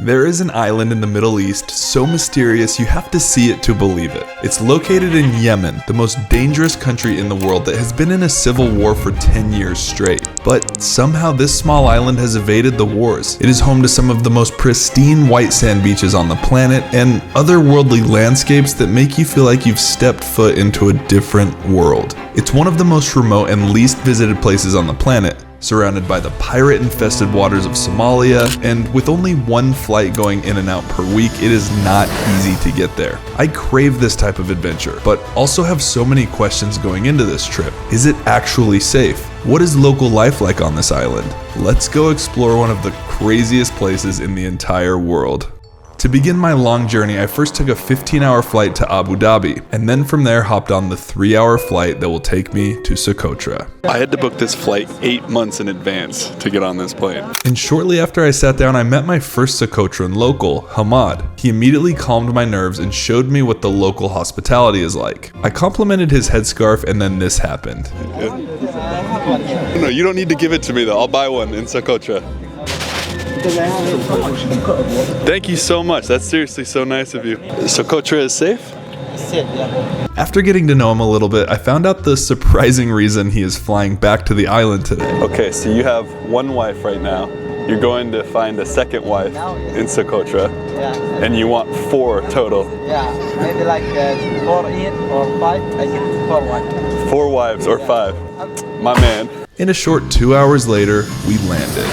There is an island in the Middle East so mysterious you have to see it to believe it. It's located in Yemen, the most dangerous country in the world that has been in a civil war for 10 years straight. But somehow this small island has evaded the wars. It is home to some of the most pristine white sand beaches on the planet and otherworldly landscapes that make you feel like you've stepped foot into a different world. It's one of the most remote and least visited places on the planet, surrounded by the pirate-infested waters of Somalia, and with only one flight going in and out per week, it is not easy to get there. I crave this type of adventure, but also have so many questions going into this trip. Is it actually safe? What is local life like on this island? Let's go explore one of the craziest places in the entire world. To begin my long journey, I first took a 15-hour flight to Abu Dhabi, and then from there hopped on the 3-hour flight that will take me to Socotra. I had to book this flight 8 months in advance to get on this plane. And shortly after I sat down, I met my first Socotran local, Hamad. He immediately calmed my nerves and showed me what the local hospitality is like. I complimented his headscarf, and then this happened. No, you don't need to give it to me though. I'll buy one in Socotra. Thank you so much. That's seriously so nice of you. Socotra is safe? Safe, yeah. After getting to know him a little bit, I found out the surprising reason he is flying back to the island today. Okay, so you have one wife right now. You're going to find a second wife in Socotra. Yeah. And you want 4 total. Yeah, maybe like 4 in or 5. I get 4 wives. 4 wives or 5. My man. In a short 2 hours later, we landed.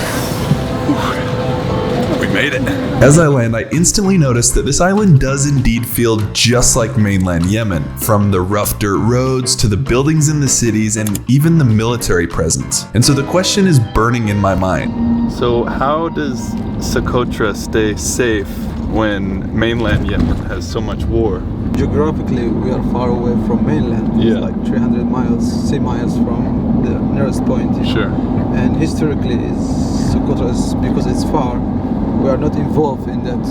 We made it. As I land, I instantly noticed that this island does indeed feel just like mainland Yemen, from the rough dirt roads to the buildings in the cities and even the military presence. And so the question is burning in my mind. So how does Socotra stay safe when mainland Yemen has so much war? Geographically, we are far away from mainland. Yeah. It's like 300 miles, sea miles from the nearest point. Sure. And historically, Socotra is, because it's far, we are not involved in that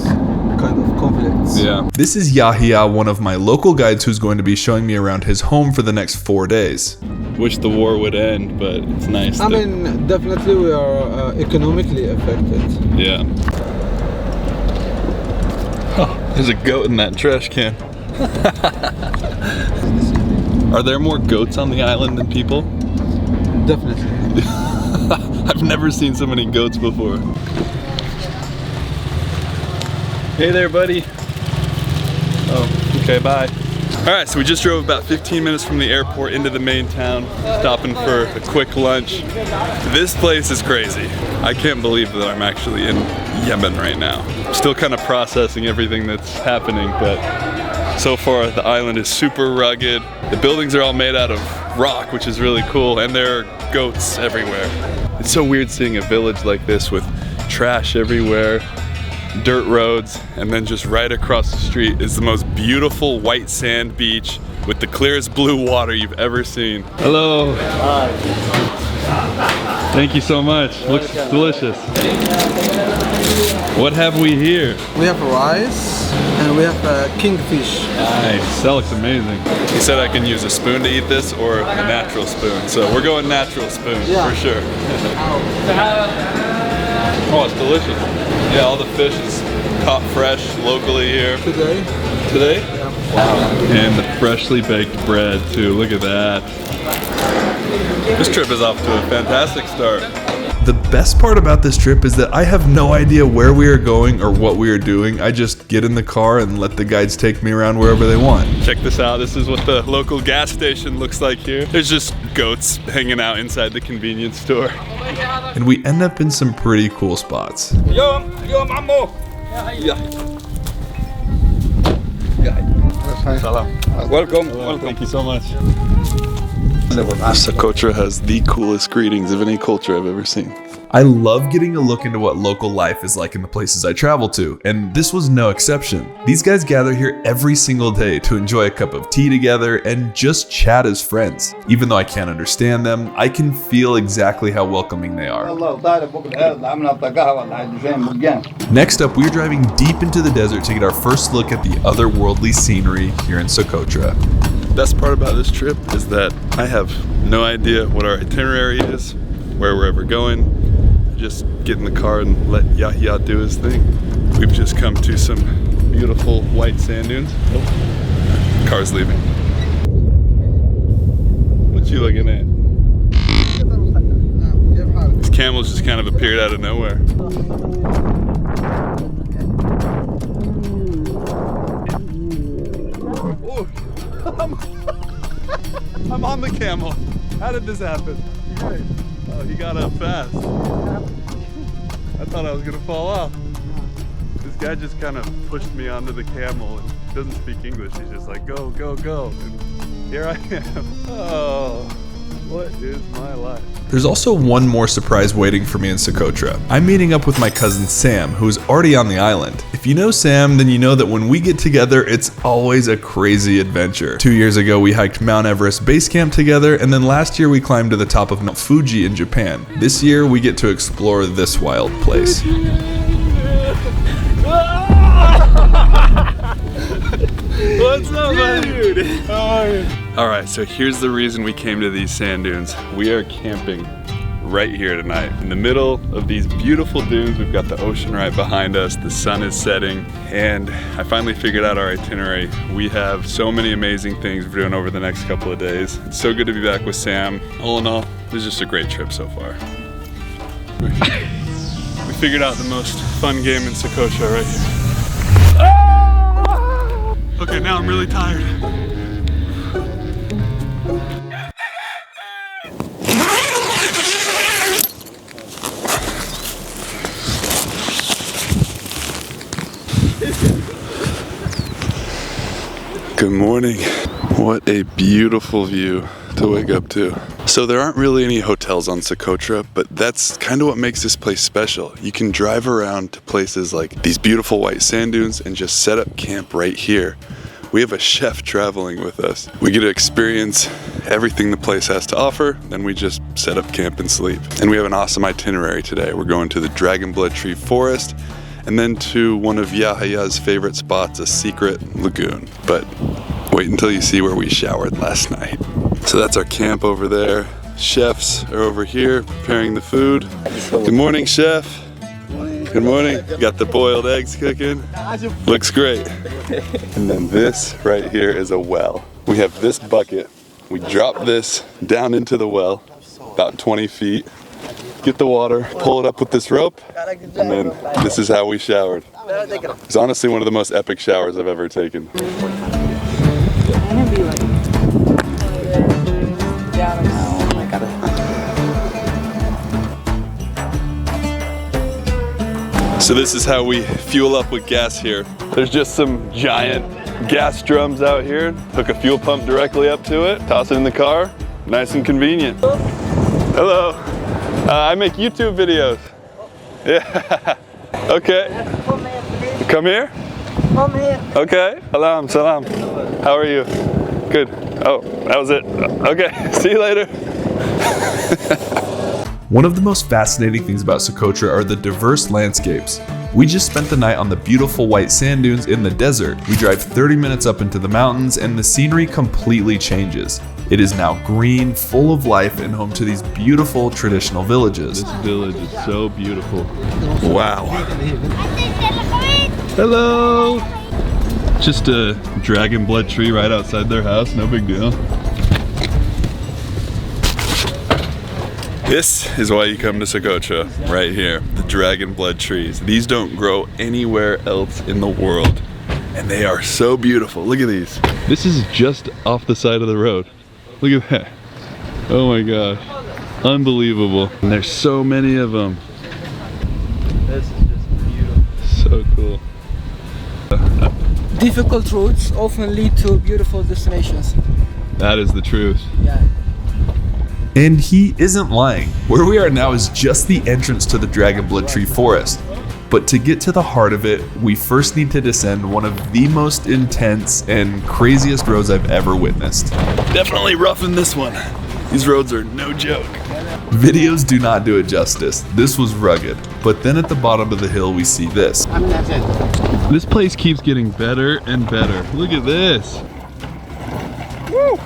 kind of conflicts. Yeah. This is Yahya, one of my local guides who's going to be showing me around his home for the next 4 days. Wish the war would end, but it's nice. I mean, definitely we are economically affected. Yeah. Oh, there's a goat in that trash can. Are there more goats on the island than people? Definitely. I've never seen so many goats before. Hey there, buddy. Oh, okay, bye. All right, so we just drove about 15 minutes from the airport into the main town, stopping for a quick lunch. This place is crazy. I can't believe that I'm actually in Yemen right now. I'm still kind of processing everything that's happening, but so far the island is super rugged. The buildings are all made out of rock, which is really cool, and there are goats everywhere. It's so weird seeing a village like this with trash everywhere, dirt roads, and then just right across the street is the most beautiful white sand beach with the clearest blue water you've ever seen. Hello. Hi. Thank you so much. Looks delicious. What have we here? We have rice and we have kingfish. Nice. That looks amazing. He said I can use a spoon to eat this or a natural spoon. So we're going natural spoon for sure. Oh, it's delicious. Yeah, all the fish is caught fresh locally here. Today? Yeah. Wow. And the freshly baked bread too. Look at that. This trip is off to a fantastic start. The best part about this trip is that I have no idea where we are going or what we are doing. I just get in the car and let the guides take me around wherever they want. Check this out. This is what the local gas station looks like here. There's just goats hanging out inside the convenience store. And we end up in some pretty cool spots. Welcome. Thank you so much. Socotra has the coolest greetings of any culture I've ever seen. I love getting a look into what local life is like in the places I travel to, and this was no exception. These guys gather here every single day to enjoy a cup of tea together and just chat as friends. Even though I can't understand them, I can feel exactly how welcoming they are. Next up, we're driving deep into the desert to get our first look at the otherworldly scenery here in Socotra. The best part about this trip is that I have no idea what our itinerary is, where we're ever going. Just get in the car and let Yahya do his thing. We've just come to some beautiful white sand dunes. Oh, car's leaving. What you looking at? These camels just kind of appeared out of nowhere. Oh, I'm on the camel. How did this happen? Oh, he got up fast. I thought I was gonna fall off. This guy just kind of pushed me onto the camel and doesn't speak English. He's just like, go, go, go. And here I am. Oh, what is my life? There's also one more surprise waiting for me in Socotra. I'm meeting up with my cousin Sam, who's already on the island. If you know Sam, then you know that when we get together, it's always a crazy adventure. 2 years ago, we hiked Mount Everest base camp together, and then last year we climbed to the top of Mount Fuji in Japan. This year, we get to explore this wild place. What's up, dude? How are you? Alright, so here's the reason we came to these sand dunes. We are camping right here tonight. In the middle of these beautiful dunes, we've got the ocean right behind us, the sun is setting, and I finally figured out our itinerary. We have so many amazing things we're doing over the next couple of days. It's so good to be back with Sam. All in all, this is just a great trip so far. We figured out the most fun game in Socotra right here. Okay, now I'm really tired. Good morning. What a beautiful view to wake up to. So there aren't really any hotels on Socotra, but that's kind of what makes this place special. You can drive around to places like these beautiful white sand dunes and just set up camp right here. We have a chef traveling with us. We get to experience everything the place has to offer, then we just set up camp and sleep. And we have an awesome itinerary today. We're going to the Dragon Blood Tree Forest, and then to one of Yahaya's favorite spots, a secret lagoon. But wait until you see where we showered last night. So that's our camp over there. Chefs are over here preparing the food. Good morning, chef. Good morning. Got the boiled eggs cooking. Looks great. And then this right here is a well. We have this bucket. We drop this down into the well, about 20 feet. Get the water, pull it up with this rope, and then this is how we showered. It's honestly one of the most epic showers I've ever taken. So this is how we fuel up with gas here. There's just some giant gas drums out here. Hook a fuel pump directly up to it, toss it in the car. Nice and convenient. Hello. I make YouTube videos. Yeah. Okay. Come here? Come here. Okay. Salam. How are you? Good. Oh, that was it. Okay. See you later. One of the most fascinating things about Socotra are the diverse landscapes. We just spent the night on the beautiful white sand dunes in the desert. We drive 30 minutes up into the mountains and the scenery completely changes. It is now green, full of life, and home to these beautiful traditional villages. This village is so beautiful. Wow. Hello. Just a dragon blood tree right outside their house, no big deal. This is why you come to Socotra, right here, the dragon blood trees. These don't grow anywhere else in the world, and they are so beautiful. Look at these. This is just off the side of the road. Look at that. Oh my gosh. Unbelievable. And there's so many of them. This is just beautiful. So cool. Difficult routes often lead to beautiful destinations. That is the truth. Yeah. And he isn't lying. Where we are now is just the entrance to the Dragon Blood Tree Forest. But to get to the heart of it, we first need to descend one of the most intense and craziest roads I've ever witnessed. Definitely roughing this one. These roads are no joke. Videos do not do it justice. This was rugged. But then at the bottom of the hill we see this. This place keeps getting better and better. Look at this. Woo!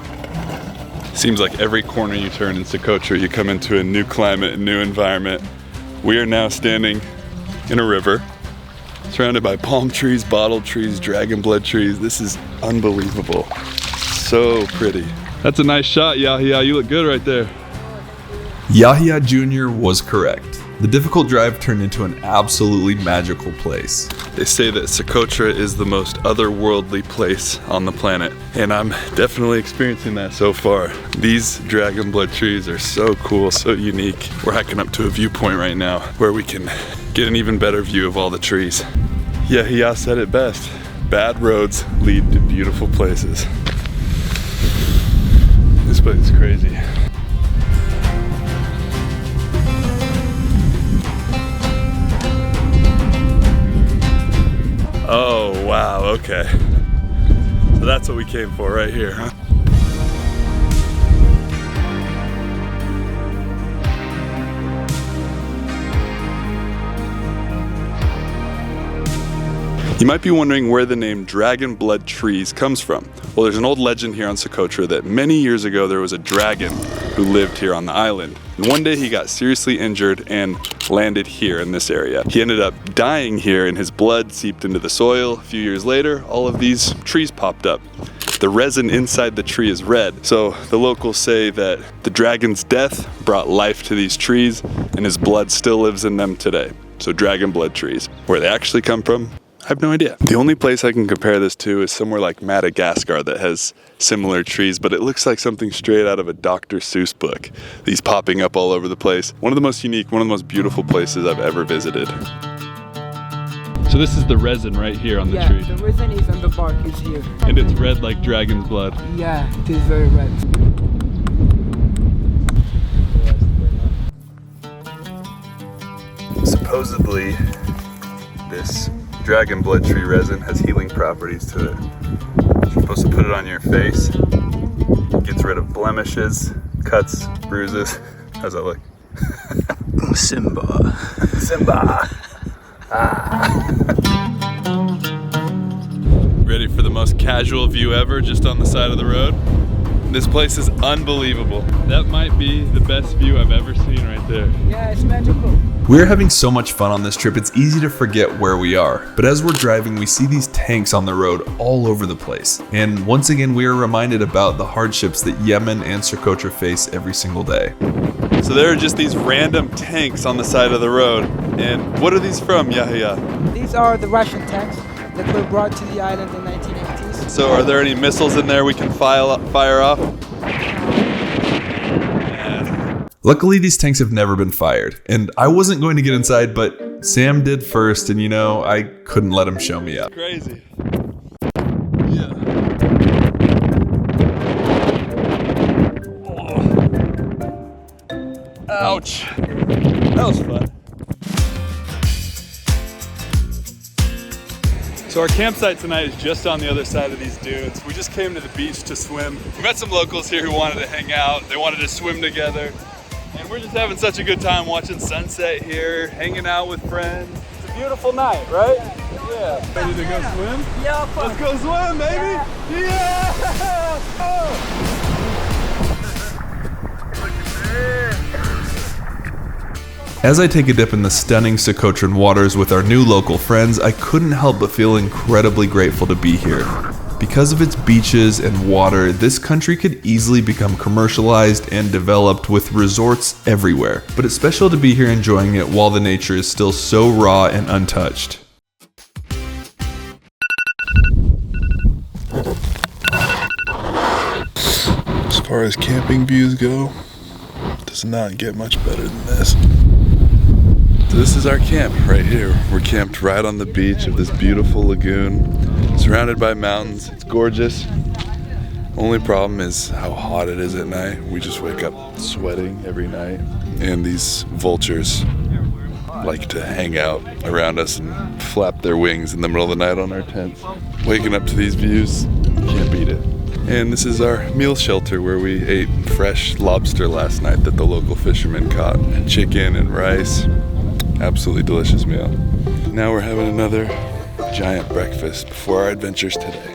Seems like every corner you turn in Socotra, you come into a new climate, a new environment. We are now standing in a river. Surrounded by palm trees, bottle trees, dragon blood trees. This is unbelievable. So pretty. That's a nice shot, Yahya. You look good right there. Yahya Jr. was correct. The difficult drive turned into an absolutely magical place. They say that Socotra is the most otherworldly place on the planet, and I'm definitely experiencing that so far. These dragon blood trees are so cool, so unique. We're hiking up to a viewpoint right now where we can get an even better view of all the trees. Yahya said it best. Bad roads lead to beautiful places. This place is crazy. Oh, wow, okay. So that's what we came for right here, huh? You might be wondering where the name Dragon Blood Trees comes from. Well, there's an old legend here on Socotra that many years ago there was a dragon who lived here on the island. And one day he got seriously injured and landed here in this area. He ended up dying here and his blood seeped into the soil. A few years later, all of these trees popped up. The resin inside the tree is red, so the locals say that the dragon's death brought life to these trees and his blood still lives in them today. So dragon blood trees. Where they actually come from, I have no idea. The only place I can compare this to is somewhere like Madagascar that has similar trees, but it looks like something straight out of a Dr. Seuss book. These popping up all over the place. One of the most unique, one of the most beautiful places I've ever visited. So this is the resin right here on the tree. Yeah, the resin is on the bark, is here. And it's red like dragon's blood. Yeah, it is very red. Supposedly, this dragon blood tree resin has healing properties to it. You're supposed to put it on your face. It gets rid of blemishes, cuts, bruises. How's that look? Simba. Simba. Ready for the most casual view ever just on the side of the road? This place is unbelievable. That might be the best view I've ever seen right there. Yeah, it's magical. We're having so much fun on this trip, it's easy to forget where we are. But as we're driving, we see these tanks on the road all over the place. And once again, we are reminded about the hardships that Yemen and Socotra face every single day. So there are just these random tanks on the side of the road. And what are these from, Yahya? These are the Russian tanks that were brought to the island in the 1980s. So are there any missiles in there we can fire off? Luckily, these tanks have never been fired, and I wasn't going to get inside, but Sam did first, and you know, I couldn't let him show me up. Crazy. Yeah. Oh. Ouch. That was fun. So our campsite tonight is just on the other side of these dunes. We just came to the beach to swim. We met some locals here who wanted to hang out. They wanted to swim together. And we're just having such a good time watching sunset here, hanging out with friends. It's a beautiful night, right? Yeah. Ready to go swim? Yeah, fun. Let's go swim, baby! Yeah! Oh. As I take a dip in the stunning Socotran waters with our new local friends, I couldn't help but feel incredibly grateful to be here. Because of its beaches and water, this country could easily become commercialized and developed with resorts everywhere. But it's special to be here enjoying it while the nature is still so raw and untouched. As far as camping views go, it does not get much better than this. So this is our camp right here. We're camped right on the beach of this beautiful lagoon, surrounded by mountains. It's gorgeous. Only problem is how hot it is at night. We just wake up sweating every night. And these vultures like to hang out around us and flap their wings in the middle of the night on our tents. Waking up to these views, can't beat it. And this is our meal shelter where we ate fresh lobster last night that the local fishermen caught. And chicken and rice. Absolutely delicious meal. Now we're having another giant breakfast before our adventures today.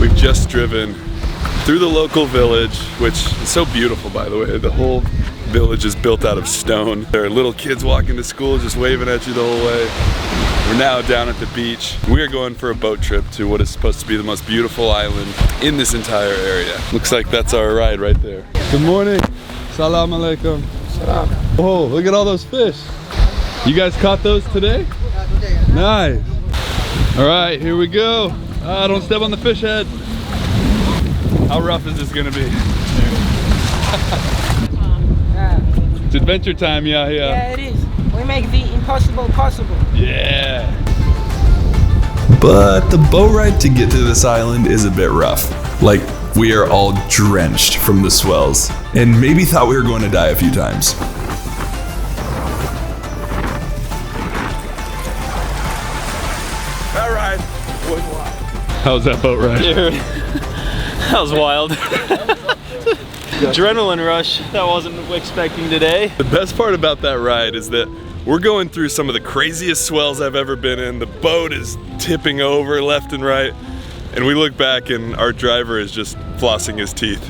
We've just driven through the local village, which is so beautiful, by the way. The whole village is built out of stone. There are little kids walking to school just waving at you the whole way. We're now down at the beach. We are going for a boat trip to what is supposed to be the most beautiful island in this entire area. Looks like that's our ride right there. Good morning. Salam alaikum. Salam. Oh, look at all those fish. You guys caught those today? Nice. All right, here we go. Don't step on the fish head. How rough is this gonna be? It's adventure time, yeah. Yeah, it is. We make the impossible possible. Yeah. But the boat ride to get to this island is a bit rough. Like, we are all drenched from the swells, and maybe thought we were going to die a few times. That ride was wild. How was that boat ride? Dude, that was wild. Adrenaline rush that I wasn't expecting today. The best part about that ride is that we're going through some of the craziest swells I've ever been in. The boat is tipping over left and right, and we look back and our driver is just flossing his teeth.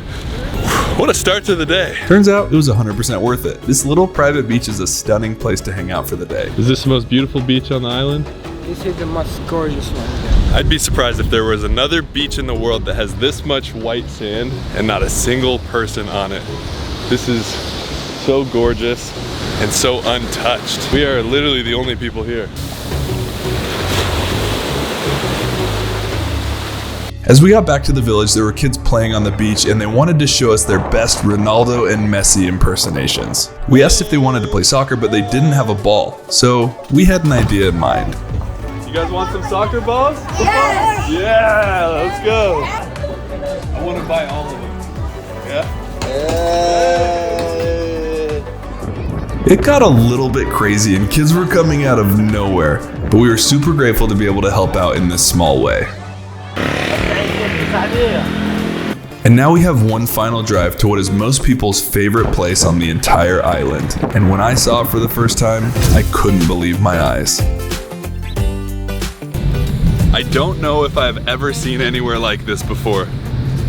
What a start to the day. Turns out it was 100% worth it. This little private beach is a stunning place to hang out for the day. Is this the most beautiful beach on the island? This is the most gorgeous one. I'd be surprised if there was another beach in the world that has this much white sand and not a single person on it. This is so gorgeous and so untouched. We are literally the only people here. As we got back to the village, there were kids playing on the beach and they wanted to show us their best Ronaldo and Messi impersonations. We asked if they wanted to play soccer, but they didn't have a ball, so we had an idea in mind. You guys want some soccer balls? Yes! Yeah, let's go. I want to buy all of them. Yeah? It got a little bit crazy and kids were coming out of nowhere, but we were super grateful to be able to help out in this small way. And now we have one final drive to what is most people's favorite place on the entire island. And when I saw it for the first time, I couldn't believe my eyes. I don't know if I've ever seen anywhere like this before.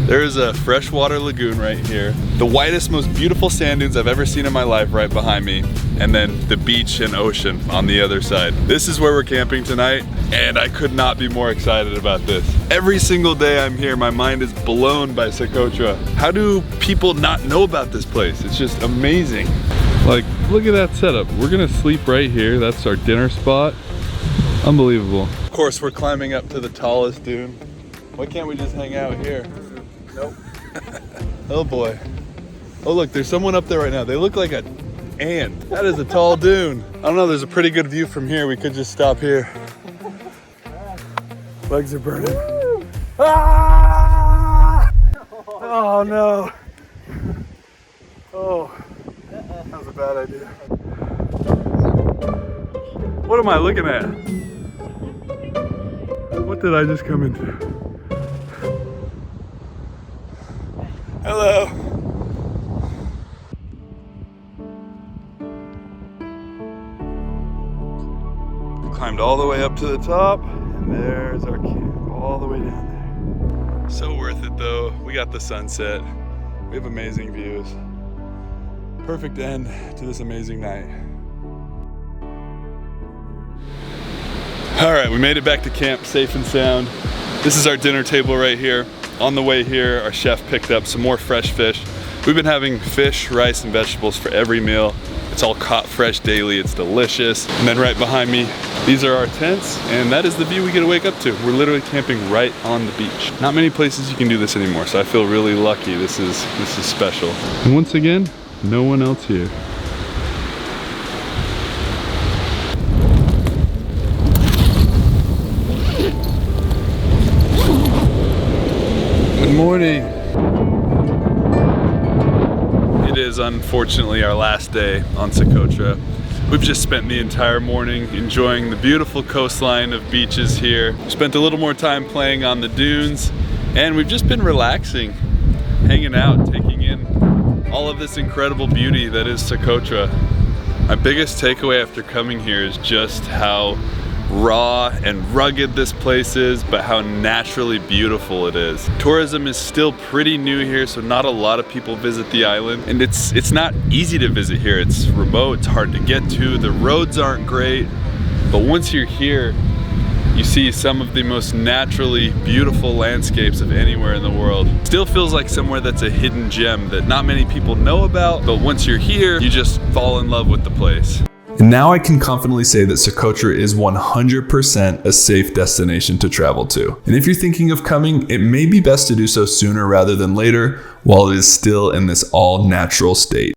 There is a freshwater lagoon right here. The whitest, most beautiful sand dunes I've ever seen in my life right behind me. And then the beach and ocean on the other side. This is where we're camping tonight, and I could not be more excited about this. Every single day I'm here, my mind is blown by Socotra. How do people not know about this place? It's just amazing. Like, look at that setup. We're gonna sleep right here. That's our dinner spot. Unbelievable. Of course, we're climbing up to the tallest dune. Why can't we just hang out here? Nope. Oh boy. Oh look, there's someone up there right now. They look like an ant. That is a tall dune. I don't know, there's a pretty good view from here. We could just stop here. Legs are burning. Ah! Oh no. Oh, that was a bad idea. What am I looking at? What did I just come into? Hello. We climbed all the way up to the top, and there's our camp all the way down there. So worth it though. We got the sunset. We have amazing views. Perfect end to this amazing night. All right, we made it back to camp safe and sound. This is our dinner table right here. On the way here, our chef picked up some more fresh fish. We've been having fish, rice, and vegetables for every meal. It's all caught fresh daily, it's delicious. And then right behind me, these are our tents, and that is the view we get to wake up to. We're literally camping right on the beach. Not many places you can do this anymore, so I feel really lucky. This is special. And once again, no one else here. Good morning. It is unfortunately our last day on Socotra. We've just spent the entire morning enjoying the beautiful coastline of beaches here. Spent a little more time playing on the dunes, and we've just been relaxing, hanging out, taking in all of this incredible beauty that is Socotra. My biggest takeaway after coming here is just how raw and rugged this place is, but how naturally beautiful it is. Tourism is still pretty new here, so not a lot of people visit the island, and it's not easy to visit here. It's remote, it's hard to get to, the roads aren't great, but once you're here, you see some of the most naturally beautiful landscapes of anywhere in the world. Still feels like somewhere that's a hidden gem that not many people know about, but once you're here, you just fall in love with the place. And now I can confidently say that Socotra is 100% a safe destination to travel to. And if you're thinking of coming, it may be best to do so sooner rather than later, while it is still in this all natural state.